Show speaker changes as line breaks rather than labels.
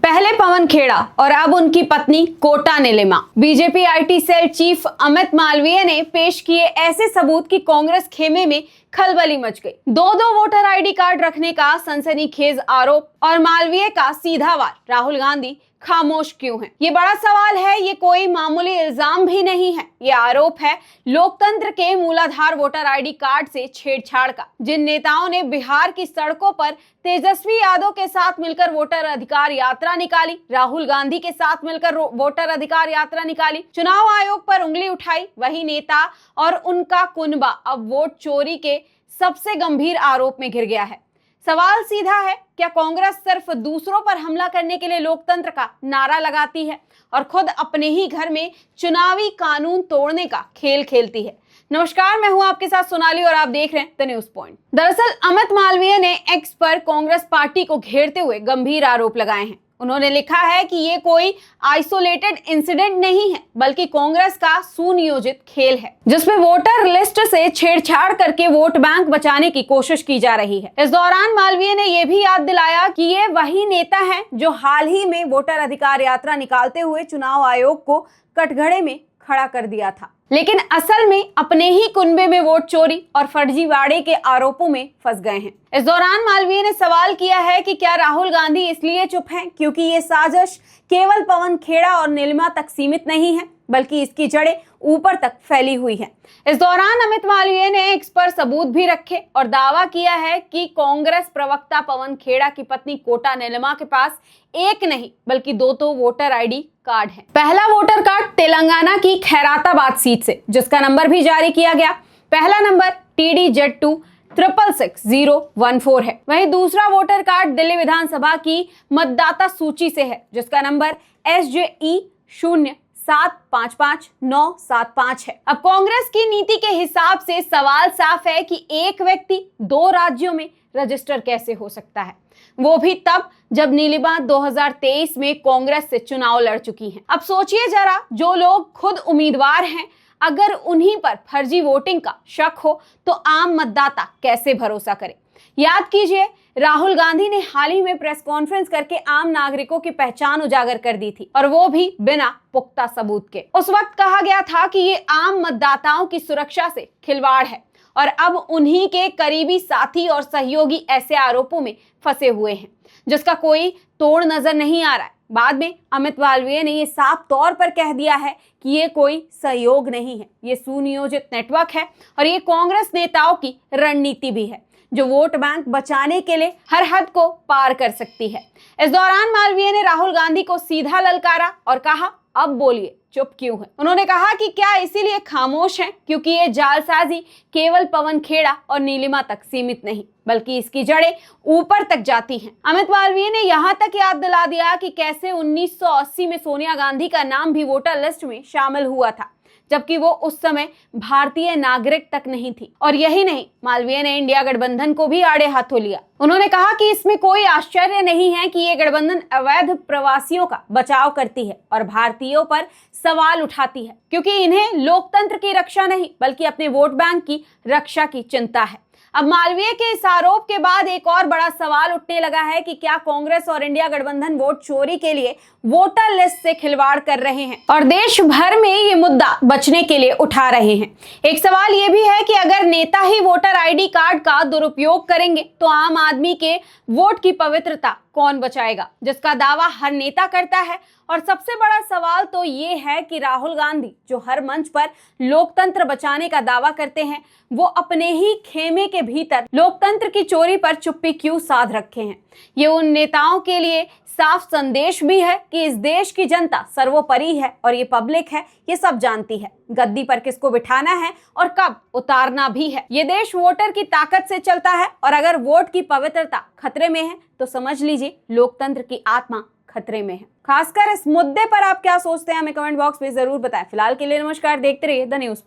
पहले पवन खेड़ा और अब उनकी पत्नी Kota Neelima. BJP IT cell chief Amit Malviya ने पेश किए ऐसे सबूत कि कांग्रेस खेमे में खलबली मच गई। दो वोटर आईडी कार्ड रखने का सनसनीखेज आरोप और मालवीय का सीधा वार राहुल गांधी खामोश क्यों हैं? ये बड़ा सवाल है। ये कोई मामूली इल्जाम भी नहीं है, ये आरोप है लोकतंत्र के मूलाधार वोटर आईडी कार्ड से छेड़छाड़ का। जिन नेताओं ने बिहार की सड़कों पर तेजस्वी यादव के साथ मिलकर वोटर अधिकार यात्रा निकाली, राहुल गांधी के साथ मिलकर वोटर अधिकार यात्रा निकाली, चुनाव आयोग पर उंगली उठाई, वही नेता और उनका कुनबा अब वोट चोरी के सबसे गंभीर आरोप में घिर गया है। सवाल सीधा है, क्या कांग्रेस सिर्फ दूसरों पर हमला करने के लिए लोकतंत्र का नारा लगाती है और खुद अपने ही घर में चुनावी कानून तोड़ने का खेल खेलती है? नमस्कार, मैं हूं आपके साथ सोनाली और आप देख रहे हैं द न्यूज पॉइंट। दरअसल अमित मालवीय ने एक्स पर कांग्रेस पार्टी को घेरते हुए गंभीर आरोप लगाए हैं। उन्होंने लिखा है कि ये कोई आइसोलेटेड इंसिडेंट नहीं है, बल्कि कांग्रेस का सुनियोजित खेल है, जिसमें वोटर लिस्ट से छेड़छाड़ करके वोट बैंक बचाने की कोशिश की जा रही है। इस दौरान मालवीय ने यह भी याद दिलाया कि ये वही नेता हैं जो हाल ही में वोटर अधिकार यात्रा निकालते हुए चुनाव आयोग को कटघरे में खड़ा कर दिया था, लेकिन असल में अपने ही कुनबे में वोट चोरी और फर्जीवाड़े के आरोपों में फंस गए हैं। इस दौरान मालवीय ने सवाल किया है कि क्या राहुल गांधी इसलिए चुप हैं क्योंकि ये साजिश केवल पवन खेड़ा और नीलिमा तक सीमित नहीं है, बल्कि इसकी जड़ें ऊपर तक फैली हुई हैं। इस दौरान अमित मालवीय ने एक्स पर सबूत भी रखे और दावा किया है कि कांग्रेस प्रवक्ता पवन खेड़ा की पत्नी कोटा नीलिमा के पास एक नहीं बल्कि दो वोटर आईडी कार्ड है। पहला वोटर कार्ड तेलंगाना की खैराताबाद सीट से, जिसका नंबर भी जारी किया गया। पहला नंबर TDZ2 666-014 है। वहीं दूसरा वोटर कार्ड दिल्ली विधानसभा की मतदाता सूची से है, जिसका नंबर SJE 0755975 है। अब कांग्रेस की नीति के हिसाब से सवाल साफ है कि एक व्यक्ति 2 राज्यों में रजिस्टर कैसे हो सकता है, वो भी तब जब नीलिमा 2023 में कांग्रेस से चुनाव लड़ चुकी हैं। अब सोचिए जरा, जो लोग खुद उम्मीदवार हैं, अगर उन्हीं पर फर्जी वोटिंग का शक हो तो आम मतदाता कैसे भरोसा करे? याद कीजिए, राहुल गांधी ने हाल ही में प्रेस कॉन्फ्रेंस करके आम नागरिकों की पहचान उजागर कर दी थी, और वो भी बिना पुख्ता सबूत के। उस वक्त कहा गया था कि ये आम मतदाताओं की सुरक्षा से खिलवाड़ है, और अब उन्हीं के करीबी साथी और सहयोगी ऐसे आरोपों में फंसे हुए हैं जिसका कोई तोड़ नजर नहीं आ रहा है। बाद में अमित मालवीय ने ये साफ तौर पर कह दिया है कि ये कोई सहयोग नहीं है, ये सुनियोजित नेटवर्क है और ये कांग्रेस नेताओं की रणनीति भी है, जो वोट बैंक बचाने के लिए हर हद को पार कर सकती है। इस दौरान मालवीय ने राहुल गांधी को सीधा ललकारा और कहा, अब बोलिए, चुप क्यों है? उन्होंने कहा कि क्या इसीलिए खामोश हैं क्योंकि ये जालसाजी केवल पवन खेड़ा और नीलिमा तक सीमित नहीं, बल्कि इसकी जड़ें ऊपर तक जाती हैं। अमित मालवीय ने यहाँ तक याद दिला दिया कि कैसे 1980 में सोनिया गांधी का नाम भी वोटर लिस्ट में शामिल हुआ था, जबकि वो उस समय भारतीय नागरिक तक नहीं थी। और यही नहीं, मालवीय ने इंडिया गठबंधन को भी आड़े हाथों लिया। उन्होंने कहा कि इसमें कोई आश्चर्य नहीं है कि ये गठबंधन अवैध प्रवासियों का बचाव करती है और भारतीयों पर सवाल उठाती है, क्योंकि इन्हें लोकतंत्र की रक्षा नहीं बल्कि अपने वोट बैंक की रक्षा की चिंता है। अब मालवीय के इस आरोप के बाद एक और बड़ा सवाल उठने लगा है कि क्या कांग्रेस और इंडिया गठबंधन वोट चोरी के लिए वोटर लिस्ट से खिलवाड़ कर रहे हैं और देश भर में ये मुद्दा बचने के लिए उठा रहे हैं। एक सवाल ये भी है कि अगर नेता ही वोटर आईडी कार्ड का दुरुपयोग करेंगे तो आम आदमी के वोट की पवित्रता कौन बचाएगा, जिसका दावा हर नेता करता है। और सबसे बड़ा सवाल तो ये है कि राहुल गांधी, जो हर मंच पर लोकतंत्र बचाने का दावा करते हैं, वो अपने ही खेमे के भीतर लोकतंत्र की चोरी पर चुप्पी क्यों साध रखे हैं? ये उन नेताओं के लिए साफ संदेश भी है कि इस देश की जनता सर्वोपरि है और ये पब्लिक है, ये सब जानती है गद्दी पर किसको बिठाना है और कब उतारना भी है। ये देश वोटर की ताकत से चलता है, और अगर वोट की पवित्रता खतरे में है तो समझ लीजिए लोकतंत्र की आत्मा खतरे में है। खासकर इस मुद्दे पर आप क्या सोचते हैं, हमें कमेंट बॉक्स में जरूर बताएं। फिलहाल के लिए नमस्कार, देखते रहिए द न्यूज पॉइंट।